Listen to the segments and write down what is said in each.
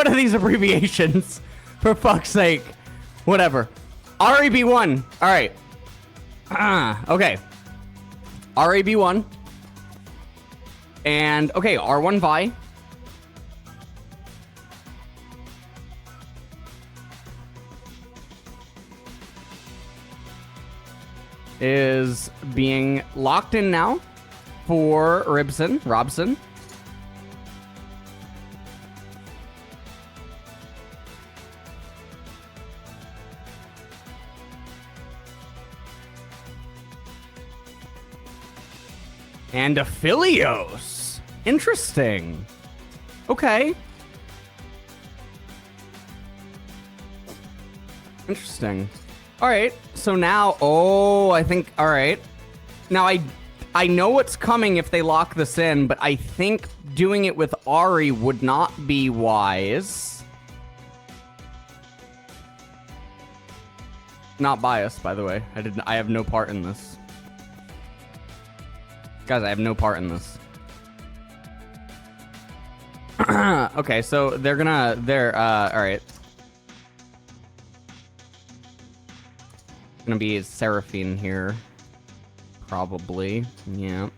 What are these abbreviations? For fuck's sake. Whatever. REB1. All right. Okay. REB1. And, okay, R1 Vi. Is being locked in now for Robson. And Aphelios. Interesting. Okay. Interesting. All right. So now, I think, all right. Now, I know what's coming if they lock this in, but I think doing it with Ari would not be wise. Not biased, by the way. I have no part in this. Guys, I have no part in this. Okay, so all right. Gonna be Seraphine here. Probably, yeah.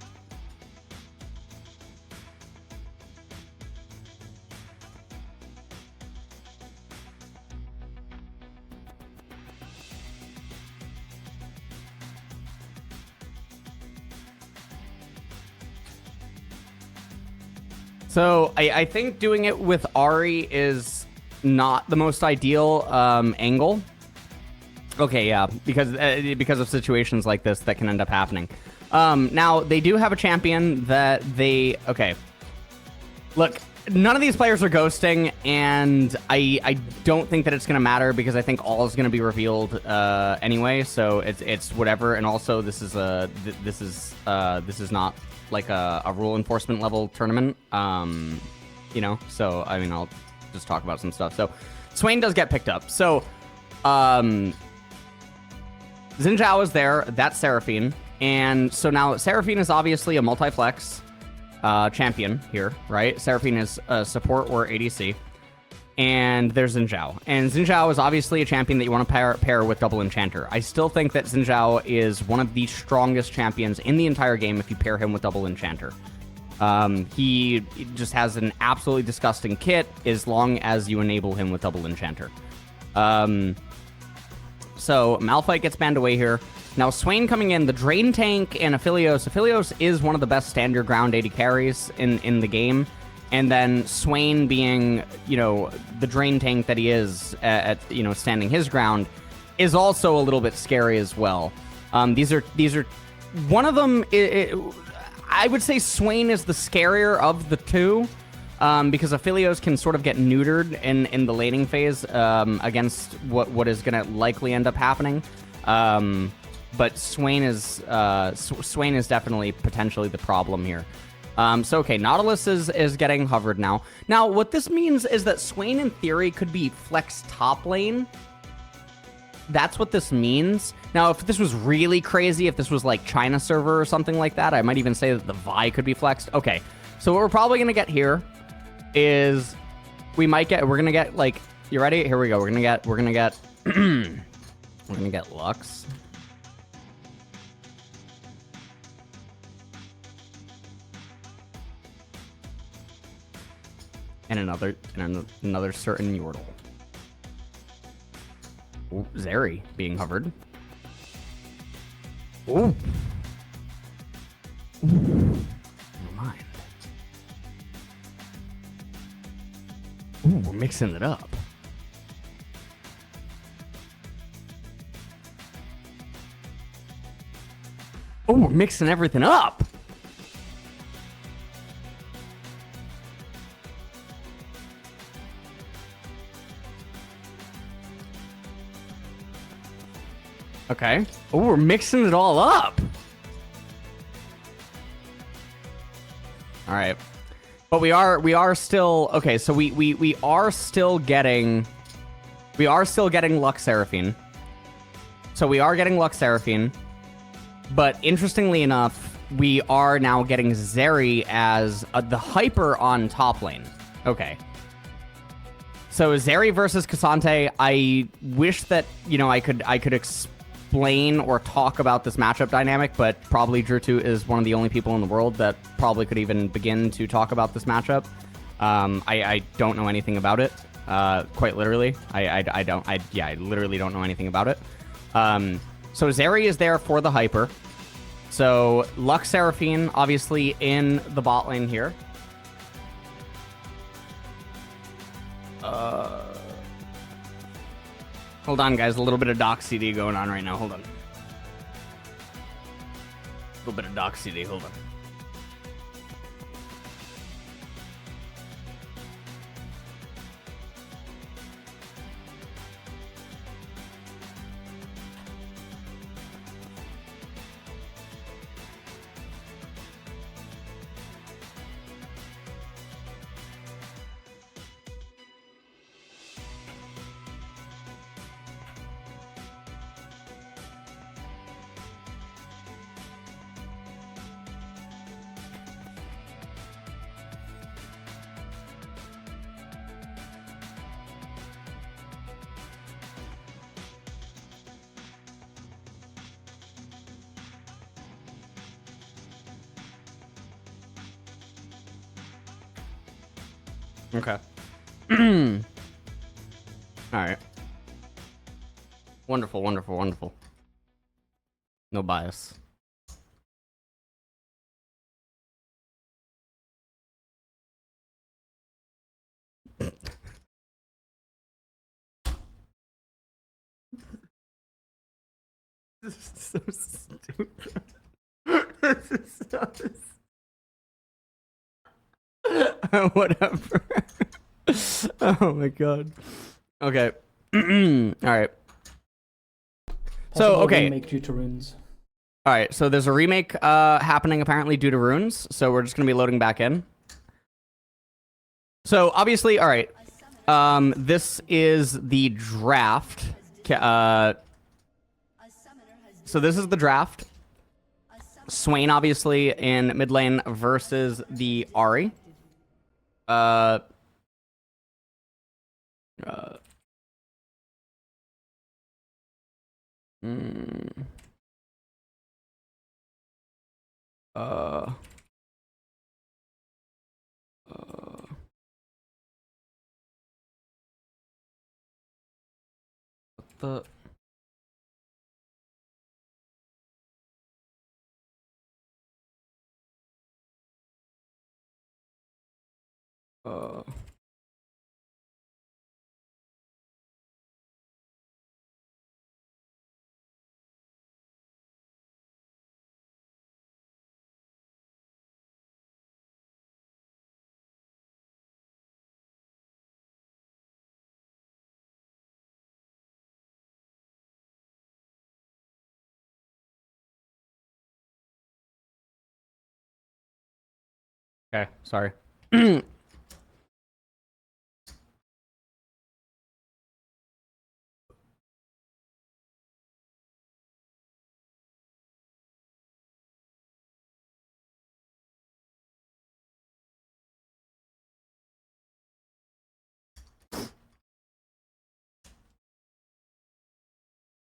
So I think doing it with Ari is not the most ideal angle. Okay, yeah, because of situations like this that can end up happening. Now, they do have a champion that they... Okay. Look, none of these players are ghosting, and I don't think that it's going to matter because I think all is going to be revealed anyway, so it's whatever. And also, this is not like a rule enforcement level tournament, you know? So, I mean, I'll just talk about some stuff. So, Swain does get picked up. So, Xin Zhao is there. That's Seraphine. And so now Seraphine is obviously a multi-flex champion here, right? Seraphine is a support or ADC. And there's Xin Zhao. And Xin Zhao is obviously a champion that you want to pair with Double Enchanter. I still think that Xin Zhao is one of the strongest champions in the entire game if you pair him with Double Enchanter. He just has an absolutely disgusting kit as long as you enable him with Double Enchanter. So Malphite gets banned away here. Now Swain coming in, the Drain Tank and Aphelios. Aphelios is one of the best stand your ground AD carries in the game. And then Swain being, you know, the Drain Tank that he is at you know, standing his ground is also a little bit scary as well. These are one of them. I would say Swain is the scarier of the two. Because Aphelios can sort of get neutered in the laning phase against what is going to likely end up happening. But Swain is definitely potentially the problem here. So, okay, Nautilus is getting hovered now. Now, what this means is that Swain, in theory, could be flex top lane. That's what this means. Now, if this was really crazy, if this was like China server or something like that, I might even say that the Vi could be flexed. Okay, so what we're probably going to get here is we're gonna get, like, you ready? Here we go. We're gonna get we're gonna get Lux. And another certain Yordle. Ooh, Zeri being hovered. Ooh. Never mind. Ooh, we're mixing it up. Oh, we're mixing everything up. Okay. Oh, we're mixing it all up. All right. But we are still okay, so we are still getting Lux Seraphine. So we are getting Lux Seraphine. But interestingly enough, we are now getting Zeri as the hyper on top lane. Okay. So Zeri versus Cassante, I wish that, you know, I could explain or talk about this matchup dynamic, but probably Drew2 is one of the only people in the world that probably could even begin to talk about this matchup. I don't know anything about it. Quite literally. I literally don't know anything about it. So Zeri is there for the hyper. So Lux Seraphine obviously in the bot lane here. Hold on, guys. A little bit of Doc CD going on right now. Hold on. A little bit of Doc CD. Hold on. Okay. All right. Wonderful, wonderful, wonderful. No bias. This is so stupid. This is so stupid. Whatever. Oh my god. Okay. All right. So okay. Remake due to runes. All right. So there's a remake happening apparently due to runes. So we're just gonna be loading back in. So obviously, all right. This is the draft. So this is the draft. Swain obviously in mid lane versus the Ahri. What the... Okay, sorry.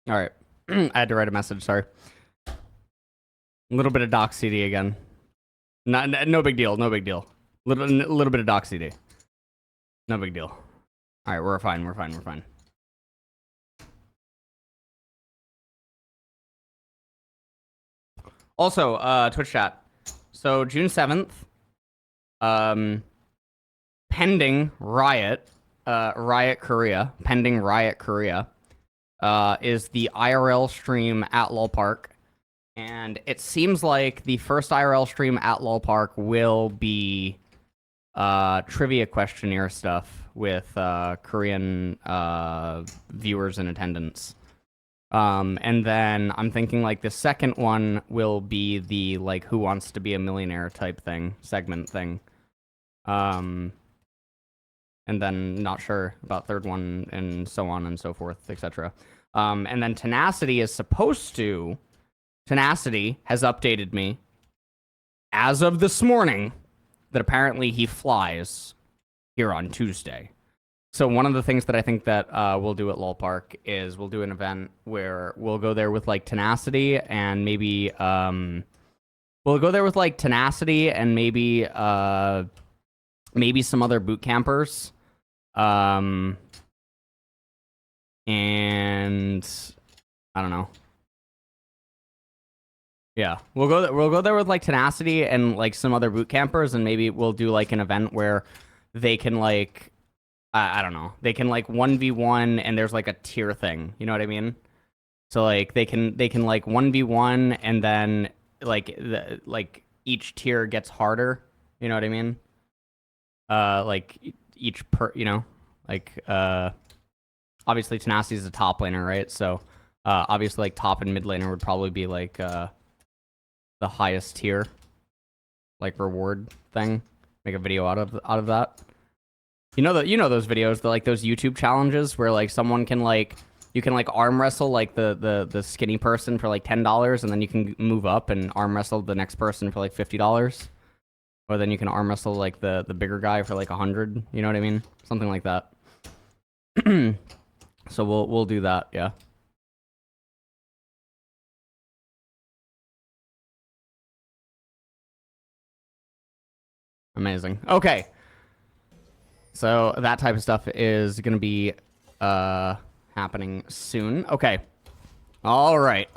All right. I had to write a message, sorry. A little bit of Doc CD again. No big deal, no big deal. Little bit of Doc CD. No big deal. All right, we're fine, we're fine, we're fine. Also, Twitch chat. So June 7th, pending Riot, Riot Korea, pending Riot Korea, is the IRL stream at LOL Park. And it seems like the first IRL stream at LOL Park will be trivia questionnaire stuff with Korean viewers in attendance. And then I'm thinking like the second one will be the like Who Wants to Be a Millionaire type thing, segment thing. And then not sure about third one and so on and so forth, etc. And then Tenacity is supposed to... Tenacity has updated me as of this morning that apparently he flies here on Tuesday. So one of the things that I think that we'll do at LOL Park is we'll do an event where we'll go there with like Tenacity and maybe maybe some other boot campers. And I don't know. Yeah, we'll go there with like Tenacity and like some other boot campers, and maybe we'll do like an event where they can like I don't know. They can like 1v1 and there's like a tier thing. You know what I mean? So like they can like 1v1 and then like each tier gets harder. You know what I mean? Like each obviously Tenacity is a top laner, right? So obviously like top and mid laner would probably be like the highest tier like reward thing. Make a video out of that. You know those videos, like those YouTube challenges where like someone can like you can like arm wrestle like the skinny person for like $10 and then you can move up and arm wrestle the next person for like $50. Or then you can arm wrestle like the bigger guy for like 100, you know what I mean? Something like that. So we'll do that, yeah. Amazing. Okay. So that type of stuff is going to be happening soon. Okay. All right.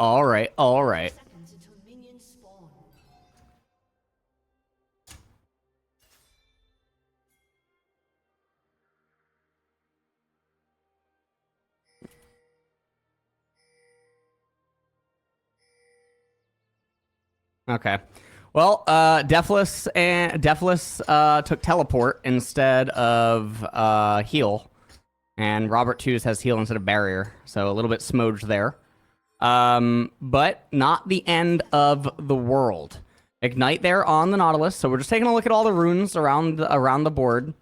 Okay. Well, Deathless took teleport instead of heal, and Robert Twos has heal instead of barrier, so a little bit smoged there. But not the end of the world. Ignite there on the Nautilus, so we're just taking a look at all the runes around the board.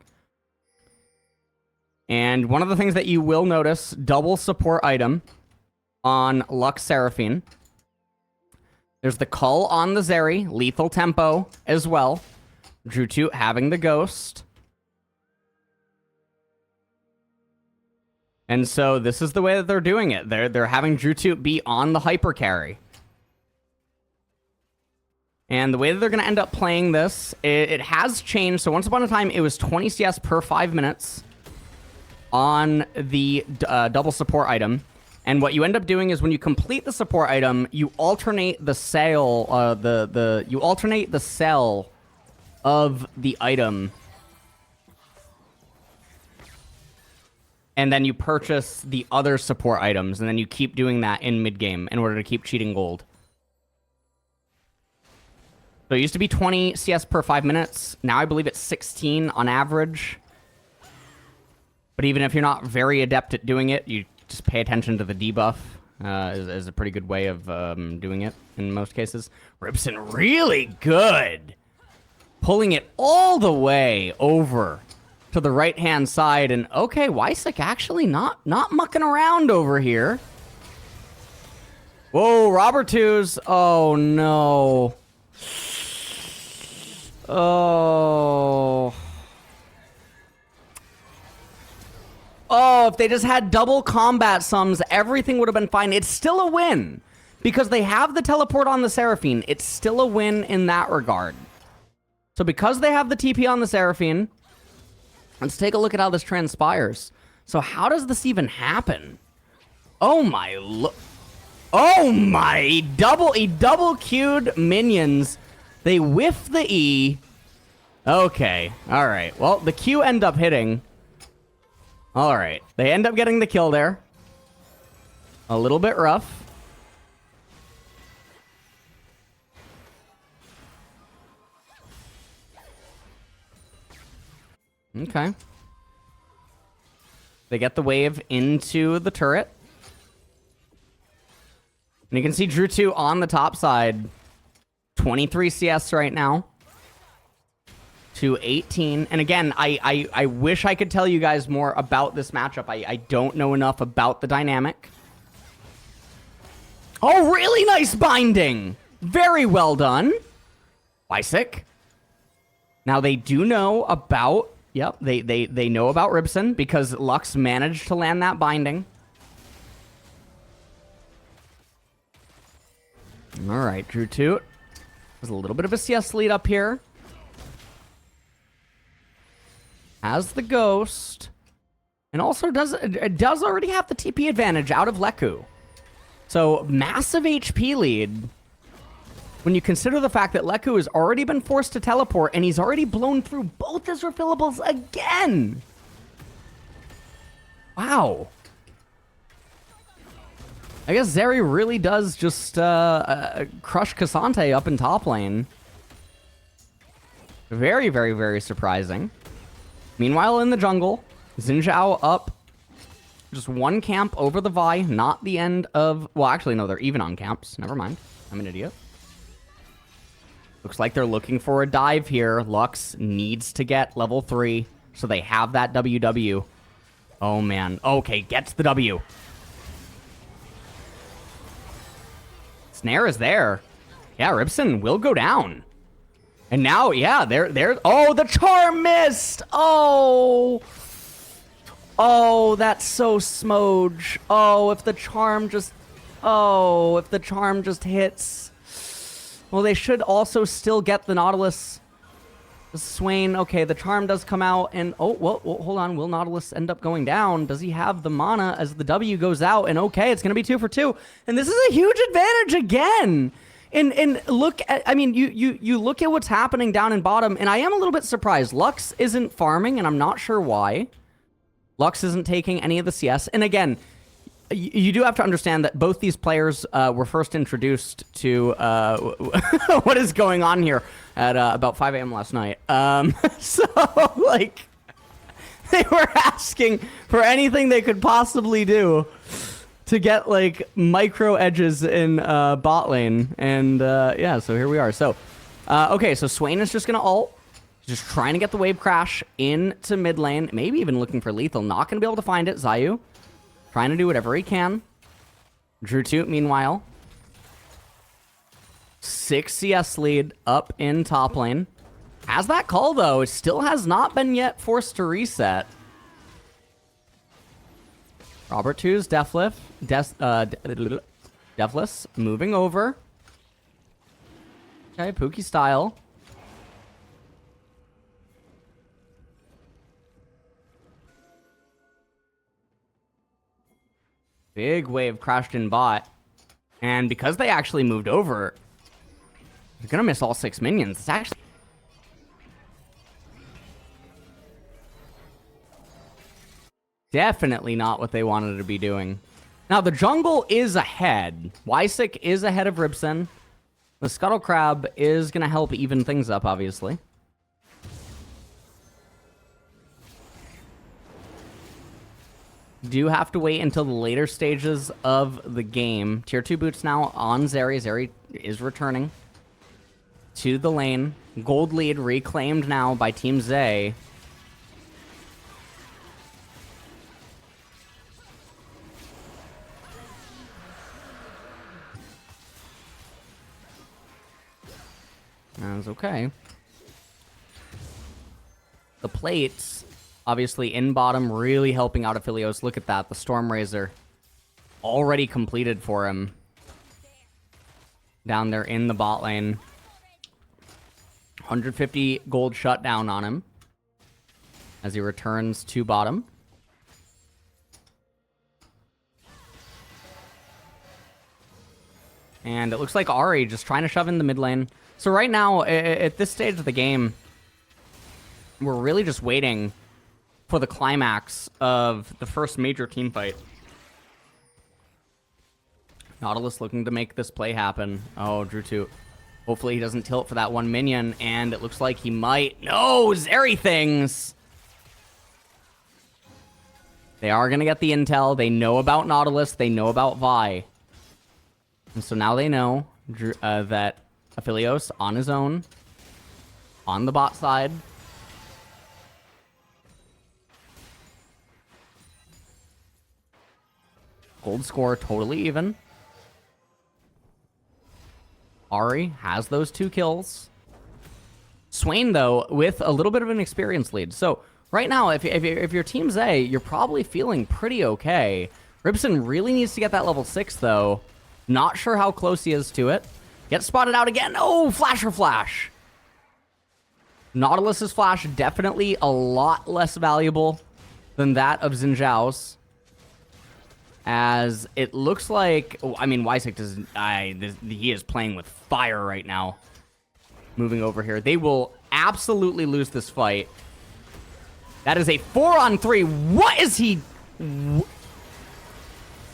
And one of the things that you will notice, double support item on Lux Seraphine. There's the Cull on the Zeri, lethal tempo as well. Drutoot having the Ghost. And so this is the way that they're doing it. They're having Drutoot be on the hyper carry. And the way that they're going to end up playing this, it has changed. So once upon a time, it was 20 CS per 5 minutes on the double support item. And what you end up doing is when you complete the support item, you alternate the sale, you alternate the sell of the item, and then you purchase the other support items, and then you keep doing that in mid game in order to keep cheating gold. So it used to be 20 CS per 5 minutes. Now I believe it's 16 on average. But even if you're not very adept at doing it, you just pay attention to the debuff is a pretty good way of doing it in most cases. Ribson really good. Pulling it all the way over to the right-hand side. And okay, Wysick actually not mucking around over here. Whoa, Robert Twos. Oh, no. Oh... Oh, if they just had double combat sums, everything would have been fine. It's still a win. Because they have the teleport on the Seraphine, it's still a win in that regard. So because they have the TP on the Seraphine, let's take a look at how this transpires. So how does this even happen? Oh my... Oh my... He double queued minions. They whiff the E. Okay. Alright. Well, the Q end up hitting... All right. They end up getting the kill there. A little bit rough. Okay. They get the wave into the turret. And you can see Drutoot on the top side. 23 CS right now. To 18. And again, I wish I could tell you guys more about this matchup. I don't know enough about the dynamic. Oh, really nice binding. Very well done. Wysick. Now, they do know about Yep, they know about Ribson because Lux managed to land that binding. All right, Drew Toot. There's a little bit of a CS lead up here. Has the Ghost. And also does already have the TP advantage out of Leku. So, massive HP lead. When you consider the fact that Leku has already been forced to teleport and he's already blown through both his refillables again. Wow. I guess Zeri really does just crush Cassante up in top lane. Very, very, very surprising. Meanwhile, in the jungle, Xin Zhao up. Just one camp over the Vi, not the end of... Well, actually, no, they're even on camps. Never mind. I'm an idiot. Looks like they're looking for a dive here. Lux needs to get level 3, so they have that WW. Oh, man. Okay, gets the W. Snare is there. Yeah, Ribson will go down. And now, yeah, they're... Oh, the charm missed! Oh! Oh, that's so smooge. Oh, if the charm just... Oh, if the charm just hits... Well, they should also still get the Nautilus. The Swain, okay, the charm does come out, and... Oh, well, hold on. Will Nautilus end up going down? Does he have the mana as the W goes out? And okay, it's going to be 2 for 2. And this is a huge advantage again! And look at... I mean, you look at what's happening down in bottom, and I am a little bit surprised. Lux isn't farming, and I'm not sure why. Lux isn't taking any of the CS. And again... You do have to understand that both these players were first introduced to what is going on here at about 5 a.m. last night. So, like, they were asking for anything they could possibly do to get, like, micro edges in bot lane. And, yeah, so here we are. So, okay, so Swain is just going to ult. Just trying to get the wave crash into mid lane. Maybe even looking for lethal. Not going to be able to find it. Zayu. Trying to do whatever he can. Drew Toot, meanwhile. 6 CS lead up in top lane. Has that call, though. It still has not been yet forced to reset. Robert 2's Deathless moving over. Okay, Pookie style. Big wave crashed in bot. And because they actually moved over, you're going to miss all 6 minions. It's actually... definitely not what they wanted to be doing. Now, the jungle is ahead. Wysick is ahead of Ribson. The Scuttle Crab is going to help even things up, obviously. Do have to wait until the later stages of the game. Tier 2 boots now on Zeri. Zeri is returning to the lane. Gold lead reclaimed now by Team Zay. That's okay. The plates... obviously, in bottom, really helping out Aphelios. Look at that. The Stormrazor already completed for him. Down there in the bot lane. 150 gold shutdown on him. As he returns to bottom. And it looks like Ahri just trying to shove in the mid lane. So right now, at this stage of the game, we're really just waiting... for the climax of the first major team fight. Nautilus looking to make this play happen. Oh, Drew Toot. Hopefully he doesn't tilt for that one minion, and it looks like he might. No, Zeri things! They are going to get the intel. They know about Nautilus. They know about Vi. And so now they know that Aphelios on his own, on the bot side, gold score totally even. Ahri has those 2 kills. Swain, though, with a little bit of an experience lead. So right now, if you're Team Zay, you're probably feeling pretty okay. Ribson really needs to get that level 6, though. Not sure how close he is to it. Gets spotted out again. Oh, Flasher Flash. Nautilus's Flash definitely a lot less valuable than that of Xin Zhao's. As it looks like... Oh, I mean, Wisek doesn't... he is playing with fire right now. Moving over here. They will absolutely lose this fight. That is a 4-on-3. What is he...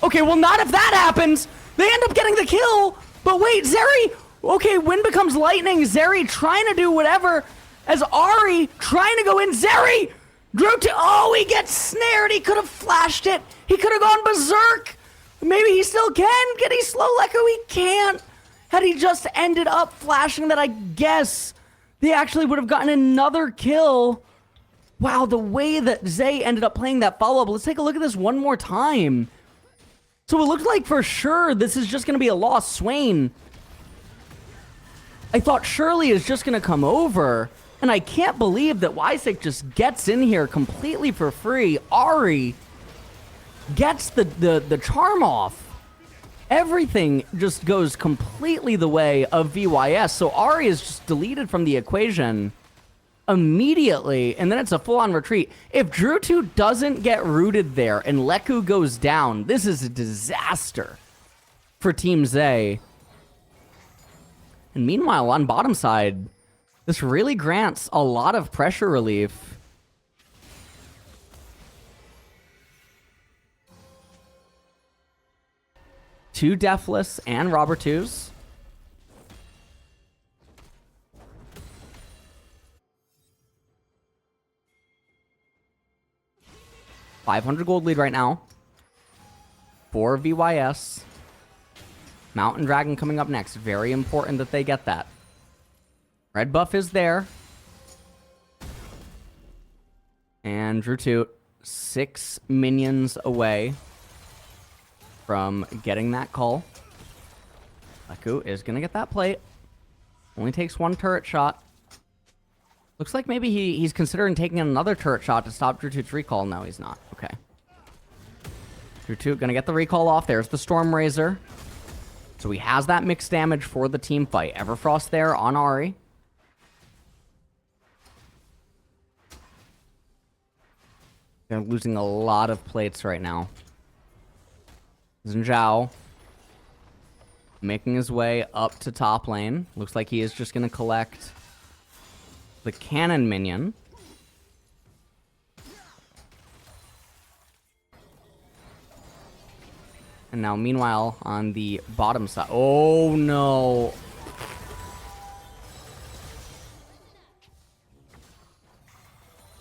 Okay, well, not if that happens. They end up getting the kill. But wait, Zeri... Okay, Wind becomes Lightning. Zeri trying to do whatever. As Ari trying to go in. Zeri! Drew to... Oh, he gets snared. He could have flashed it. He could have gone berserk. Maybe he still can. Can he slow Leku? He can't. Had he just ended up flashing that, I guess they actually would have gotten another kill. Wow, the way that Zay ended up playing that follow-up. Let's take a look at this one more time. So it looks like for sure this is just going to be a loss. Swain, I thought Shirley is just going to come over. And I can't believe that Wisek just gets in here completely for free. Ari gets the charm off. Everything just goes completely the way of VYS. So Ari is just deleted from the equation immediately. And then it's a full-on retreat. If Drew 2 doesn't get rooted there and Leku goes down, this is a disaster for Team Zay. And meanwhile, on bottom side, this really grants a lot of pressure relief. Two Deathless and Robert 2s. $500 gold lead right now for VYS. Mountain Dragon coming up next. Very important that they get that. Red buff is there. And Drew 2, 6 minions away from getting that call. Leku is going to get that plate. Only takes 1 turret shot. Looks like maybe he's considering taking another turret shot to stop Drew 2's recall. No, he's not. Okay. Drew 2 going to get the recall off. There's the Storm Razor. So he has that mixed damage for the team fight. Everfrost there on Ari. They're losing a lot of plates right now. Xin Zhao making his way up to top lane. Looks like he is just going to collect the cannon minion. And now, meanwhile, on the bottom side... Oh, no.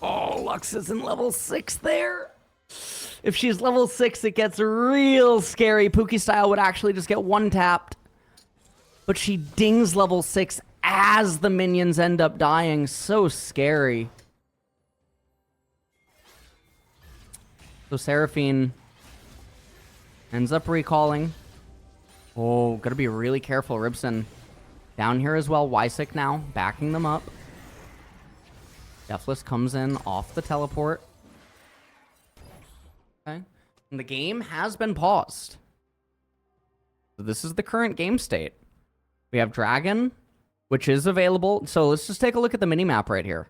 Oh, Lux isn't level 6 there. If she's level 6, it gets real scary. Pookie style would actually just get one-tapped. But she dings level 6 as the minions end up dying. So scary. So Seraphine ends up recalling. Oh, gotta be really careful. Ribson down here as well. Wisek now backing them up. Deathless comes in off the teleport. Okay. And the game has been paused. So this is the current game state. We have Dragon, which is available. So let's just take a look at the minimap right here.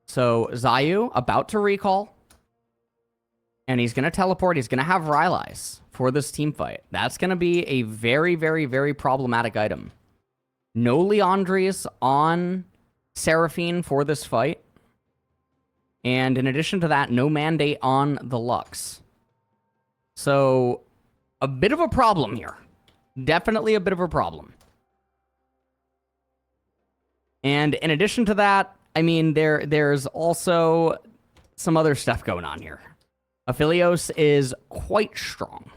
So Zayu about to recall. And he's going to teleport. He's going to have Rylai's for this team fight. That's going to be a very, very, very problematic item. No Leandries on Seraphine for this fight. And in addition to that, no mandate on the Lux. So, a bit of a problem here. Definitely a bit of a problem. And in addition to that, I mean, there's also some other stuff going on here. Aphelios is quite strong.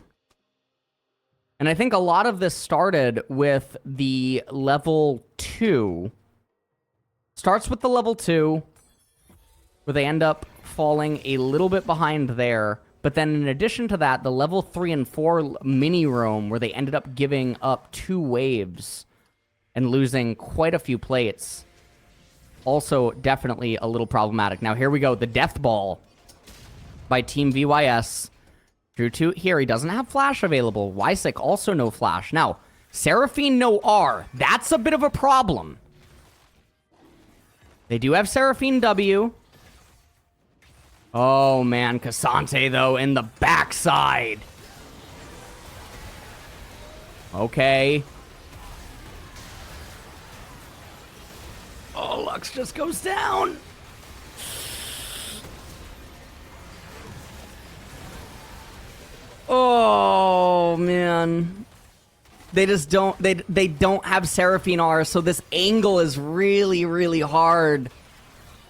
And I think a lot of this started with the level 2. Starts with the level 2, where they end up falling a little bit behind there. But then in addition to that, the level 3 and 4 mini roam, where they ended up giving up 2 waves and losing quite a few plates. also definitely a little problematic. Now, here we go. The Death Ball by Team VYS. Drew 2 here. He doesn't have Flash available. Wysick also no Flash. Now, Seraphine no R. That's a bit of a problem. They do have Seraphine W. Oh, man. Cassante, though, in the backside. Okay. Oh, Lux just goes down. Oh, man. They just don't, they don't have Seraphine R, so this angle is really, really hard.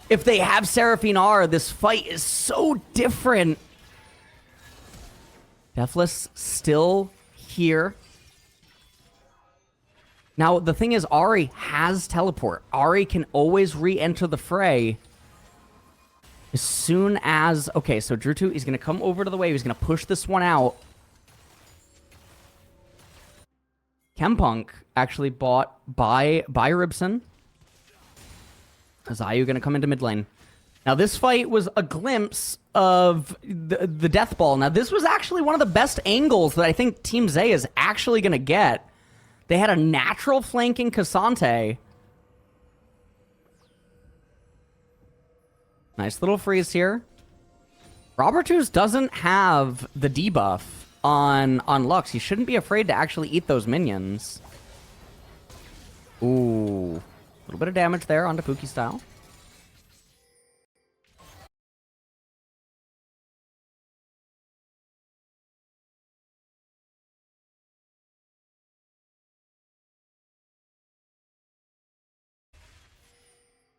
If they have Seraphine R, this fight is so different. Deathless still here. Now, the thing is, Ahri has teleport. Ahri can always re-enter the fray as soon as... Okay, so Drew 2, he's going to come over to the wave. He's going to push this one out. Chempunk actually bought by Ribson. Zayu going to come into mid lane. Now, this fight was a glimpse of the Death Ball. Now, this was actually one of the best angles that I think Team Zay is actually going to get. They had a natural flanking Cassante. Nice little freeze here. Robertus doesn't have the debuff on Lux. He shouldn't be afraid to actually eat those minions. Ooh. A little bit of damage there onto Pookie style.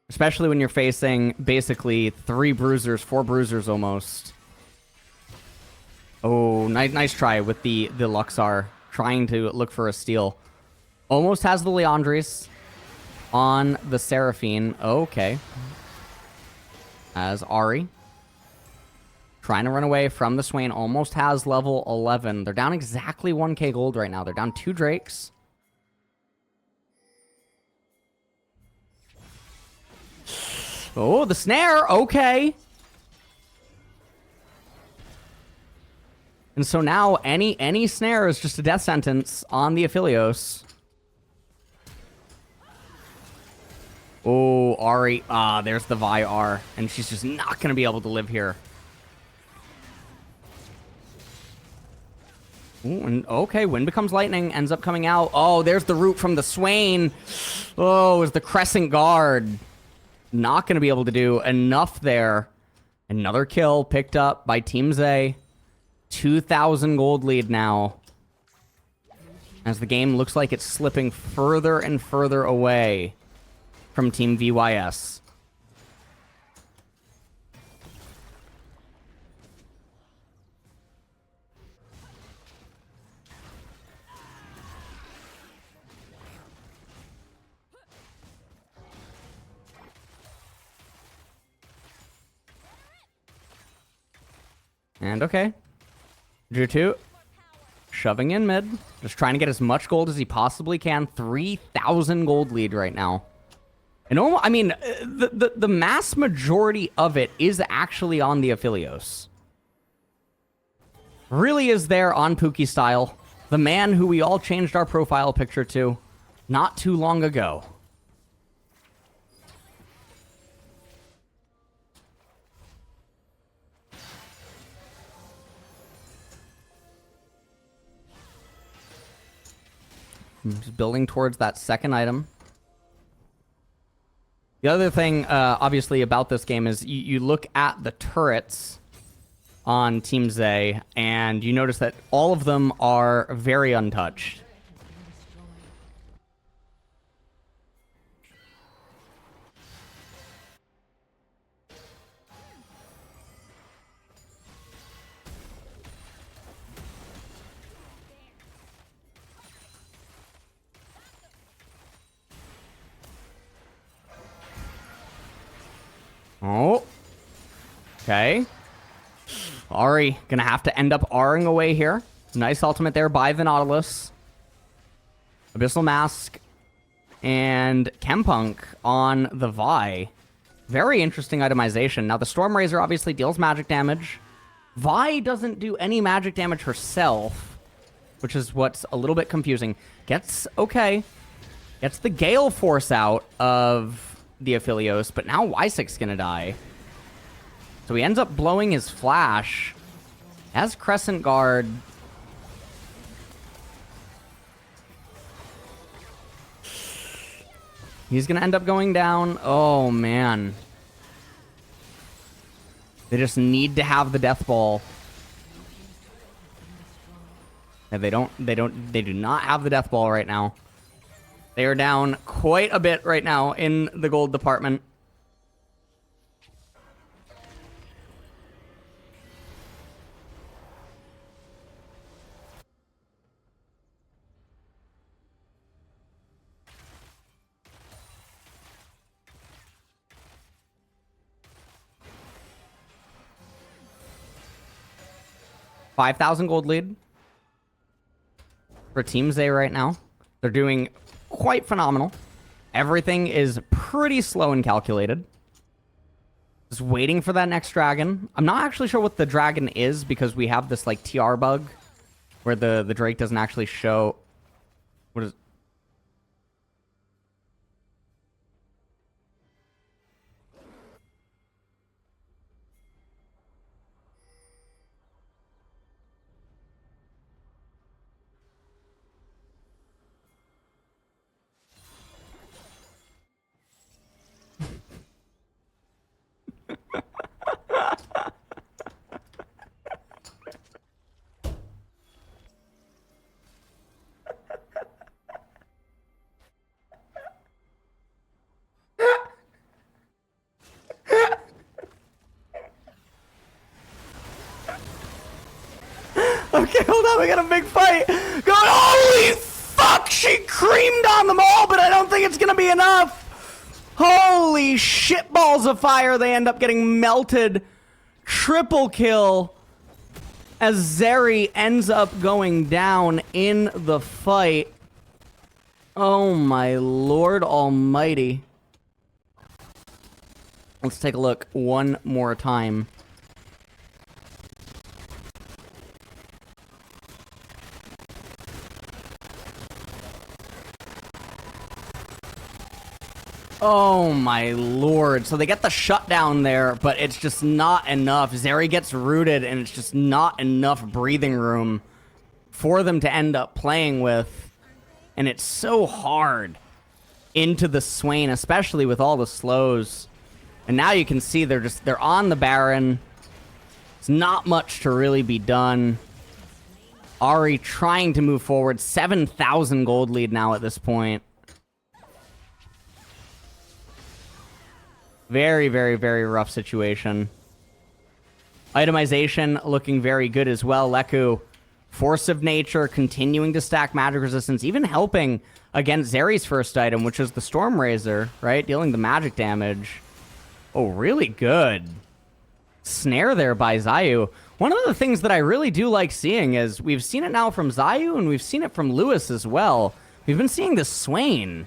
Especially when you're facing basically 3 bruisers, 4 bruisers almost. Oh, nice try with the Luxar. Trying to look for a steal. Almost has the Leandris on the Seraphine. Okay. As Ahri. Trying to run away from the Swain. Almost has level 11. They're down exactly 1k gold right now. They're down 2 Drakes. Oh, the snare. Okay. And so now any snare is just a death sentence on the Aphelios. Oh, Ahri. There's the Vi R. And she's just not going to be able to live here. Ooh, and okay, Wind Becomes Lightning ends up coming out. Oh, there's the root from the Swain. Oh, is the Crescent Guard. Not going to be able to do enough there. Another kill picked up by Team Zay. 2,000 gold lead now. As the game looks like it's slipping further and further away from Team VYS. And okay. Drew 2. Shoving in mid. Just trying to get as much gold as he possibly can. 3,000 gold lead right now. And I mean, the mass majority of it is actually on the Aphelios. Really is there on Pookie style. The man who we all changed our profile picture to not too long ago. Just building towards that second item. The other thing, obviously, about this game is you look at the turrets on Team Zay, and you notice that all of them are very untouched. Oh. Okay. Ahri gonna have to end up R-ing away here. Nice ultimate there by the Nautilus. Abyssal Mask and Chempunk on the Vi. Very interesting itemization. Now, the Storm Razor obviously deals magic damage. Vi doesn't do any magic damage herself, which is what's a little bit confusing. Gets the Gale Force out of the Aphelios, but now Wysek's gonna die. So he ends up blowing his Flash. Has Crescent Guard. He's gonna end up going down. Oh, man. They just need to have the Death Ball. And they do not have the Death Ball right now. They are down quite a bit right now in the gold department. $5,000 gold lead for Team XAY right now. They're doing quite phenomenal. Everything is pretty slow and calculated. Just waiting for that next dragon. I'm not actually sure what the dragon is because we have this like TR bug where the Drake doesn't actually show. What is? Okay, hold on, we got a big fight. Going, holy fuck, she creamed on them all, but I don't think it's gonna be enough. Holy shit balls of fire, they end up getting melted. Triple kill as Zeri ends up going down in the fight. Oh my lord almighty. Let's take a look one more time. Oh my lord. So they get the shutdown there, but it's just not enough. Zeri gets rooted, and it's just not enough breathing room for them to end up playing with. And it's so hard into the Swain, especially with all the slows. And now you can see they're on the Baron. It's not much to really be done. Ahri trying to move forward. 7,000 gold lead now at this point. Very, very, very rough situation. Itemization looking very good as well. Leku, Force of Nature, continuing to stack magic resistance, even helping against Zeri's first item, which is the Storm Razor, right? Dealing the magic damage. Oh, really good. Snare there by Zayu. One of the things that I really do like seeing is we've seen it now from Zayu, and we've seen it from Lewis as well. We've been seeing the Swain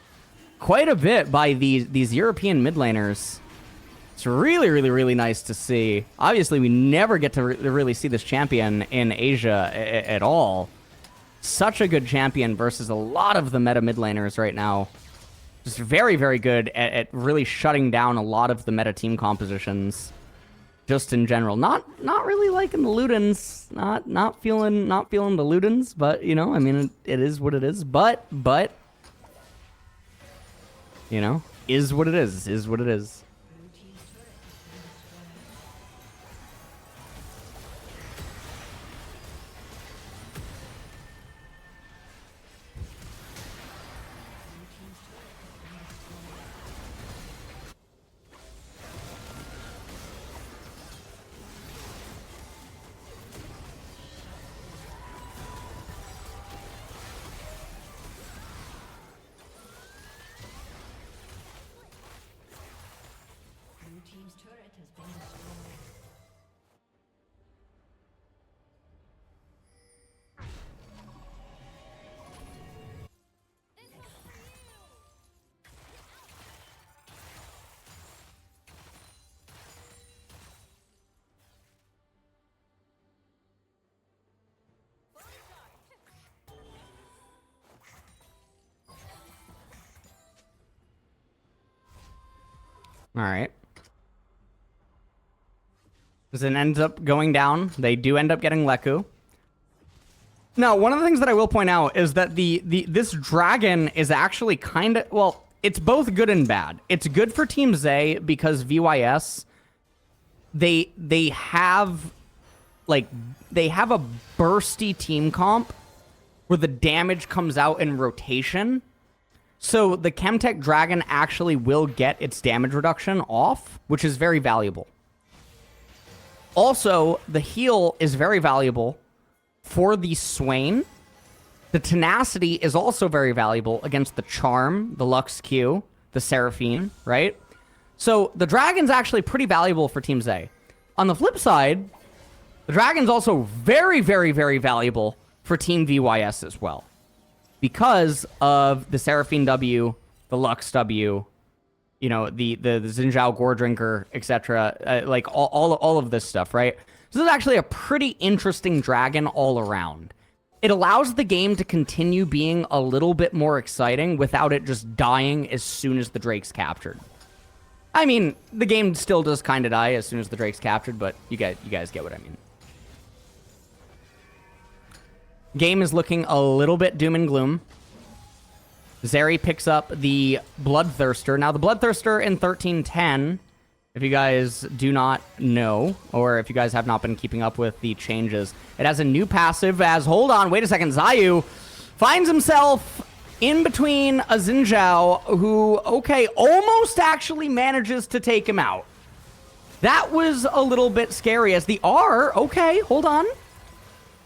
quite a bit by these European mid laners. It's really, really, really nice to see. Obviously, we never get to really see this champion in Asia at all. Such a good champion versus a lot of the meta mid laners right now. Just very, very good at really shutting down a lot of the meta team compositions. Just in general. Not really liking the Ludens. Not feeling the Ludens, but you know, I mean it is what it is. But you know, is what it is what it is. All right. As it ends up going down, they do end up getting Leku. Now, one of the things that I will point out is that this dragon is actually kind of, well, it's both good and bad. It's good for Team Zay because VYS, they have a bursty team comp where the damage comes out in rotation. So the Chemtech Dragon actually will get its damage reduction off, which is very valuable. Also, the heal is very valuable for the Swain. The Tenacity is also very valuable against the Charm, the Lux Q, the Seraphine, right? So the Dragon's actually pretty valuable for Team Zay. On the flip side, the Dragon's also very, very, very valuable for Team VYS as well. Because of the Seraphine W, the Lux W, you know, the Xinjiao Gore Drinker, etc. Like all of this stuff, right? So this is actually a pretty interesting dragon all around. It allows the game to continue being a little bit more exciting without it just dying as soon as the Drake's captured. I mean, the game still does kind of die as soon as the Drake's captured, but you guys get what I mean. Game is looking a little bit doom and gloom. Zeri picks up the Bloodthirster. Now, the Bloodthirster in 1310, if you guys do not know, or if you guys have not been keeping up with the changes, it has a new passive as, hold on, wait a second, Zayu finds himself in between a Xinjiao who, okay, almost actually manages to take him out. That was a little bit scary as the R, okay, hold on.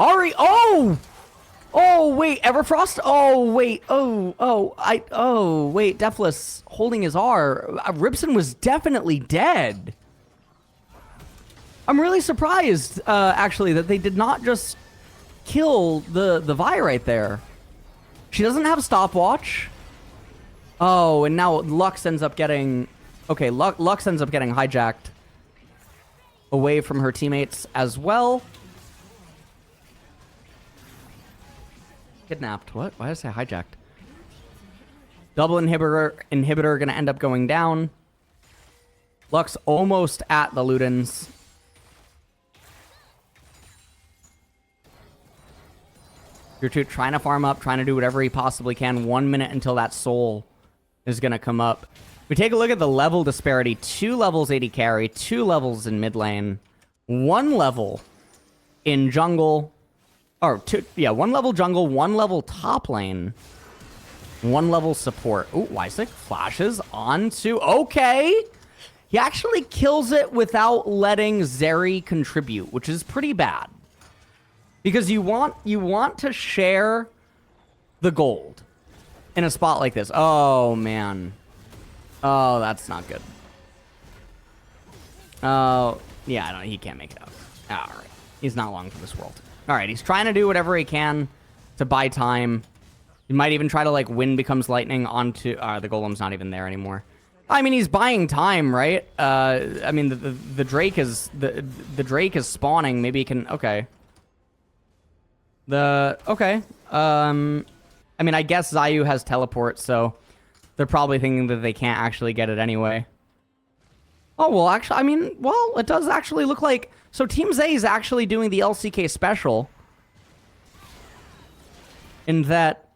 Ari, oh, wait, Everfrost? Oh, wait, wait, Deathless holding his R. Ribson was definitely dead. I'm really surprised, actually, that they did not just kill the Vi right there. She doesn't have a stopwatch. Oh, and now Lux ends up getting... Okay, Lux ends up getting hijacked away from her teammates as well. Kidnapped. What? Why did I say hijacked? Double inhibitor gonna end up going down. Lux almost at the Ludens. Gertrude trying to farm up, trying to do whatever he possibly can. 1 minute until that soul is gonna come up. We take a look at the level disparity. 2 levels AD carry, 2 levels in mid lane, 1 level in jungle. Or 1 level jungle, 1 level top lane, 1 level support. Ooh, Wysick flashes onto... Okay! He actually kills it without letting Zeri contribute, which is pretty bad. Because you want to share the gold in a spot like this. Oh, man. Oh, that's not good. Oh, yeah, no, he can't make it out. All right. He's not long for this world. All right, he's trying to do whatever he can to buy time. He might even try to, like, wind becomes lightning onto... the golem's not even there anymore. I mean, he's buying time, right? I mean, the Drake is... The Drake is spawning. Maybe he can... Okay. Okay. I mean, I guess Zayu has teleport, so... They're probably thinking that they can't actually get it anyway. Oh, well, actually... I mean, well, it does actually look like... So Team Zay is actually doing the LCK special. In that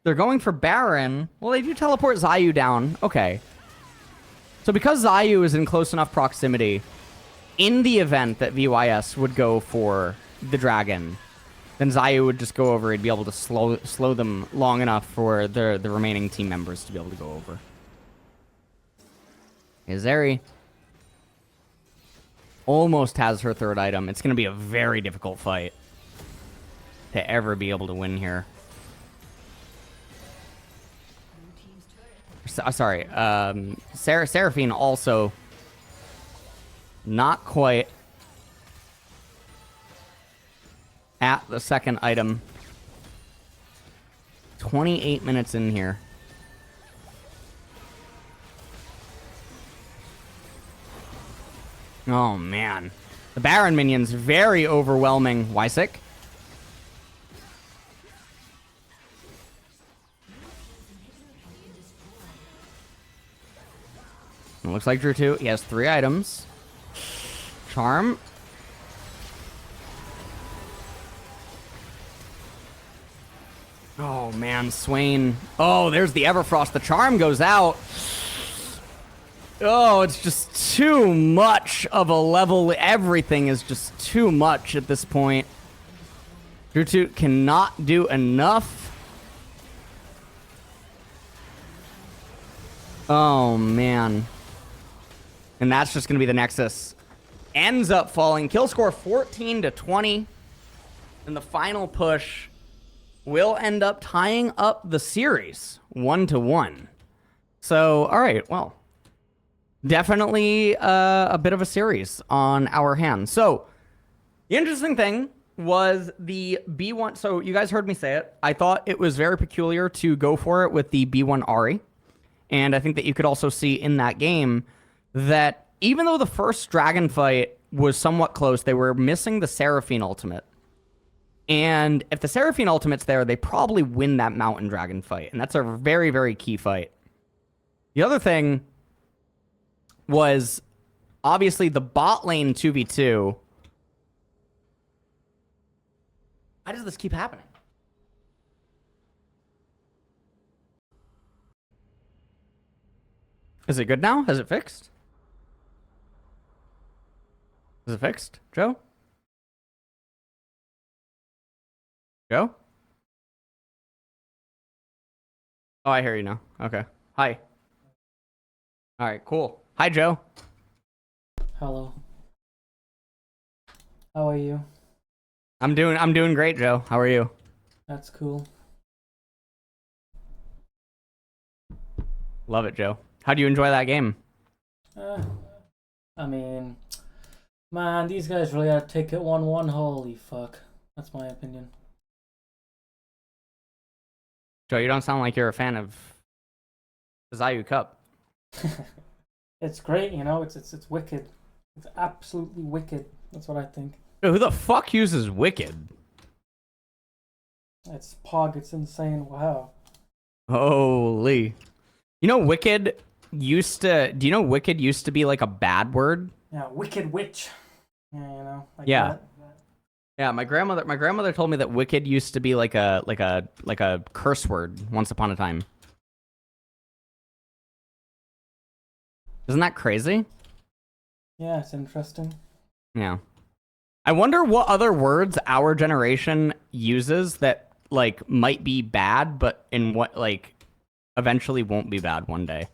they're going for Baron. Well, they do teleport Zayu down. Okay. So because Zayu is in close enough proximity, in the event that VYS would go for the dragon, then Zayu would just go over and be able to slow them long enough for the remaining team members to be able to go over. Hey, Zeri almost has her 3rd item. It's going to be a very difficult fight to ever be able to win here. Sorry. Seraphine also not quite at the 2nd item. 28 minutes in here. Oh, man. The Baron minion's very overwhelming. Wysick. It looks like Drew 2. He has 3 items. Charm. Oh, man, Swain. Oh, there's the Everfrost. The charm goes out. Oh, it's just too much of a level. Everything is just too much at this point. Drew 2 cannot do enough. Oh, man. And that's just going to be the Nexus. Ends up falling. Kill score 14-20. And the final push will end up tying up the series 1-1. So, all right, well, definitely a bit of a series on our hands. So, the interesting thing was the B1. So, you guys heard me say it. I thought it was very peculiar to go for it with the B1 Ari. And I think that you could also see in that game that even though the first dragon fight was somewhat close, they were missing the Seraphine ultimate. And if the Seraphine ultimate's there, they probably win that mountain dragon fight. And that's a very, very key fight. The other thing was obviously the bot lane 2v2. Why does this keep happening? Is it good now? Has it fixed? Is it fixed, Joe? Joe? Oh, I hear you now. Okay. Hi. All right, cool. Hi, Joe. Hello. How are you? I'm doing great, Joe. How are you? That's cool. Love it, Joe. How do you enjoy that game? I mean, man, these guys really gotta take it 1-1. Holy fuck. That's my opinion. Joe, you don't sound like you're a fan of the Zayu Cup. It's great, you know. It's wicked. It's absolutely wicked. That's what I think. Dude, who the fuck uses Wicked? It's Pog. It's insane. Wow. Holy. You know, Wicked used to... Do you know Wicked used to be like a bad word? Yeah, Wicked Witch. Yeah, you know. Like Yeah. that. Yeah, my grandmother told me that Wicked used to be like a curse word once upon a time. Isn't that crazy? Yeah, it's interesting. Yeah. I wonder what other words our generation uses that like might be bad, but in what like eventually won't be bad one day.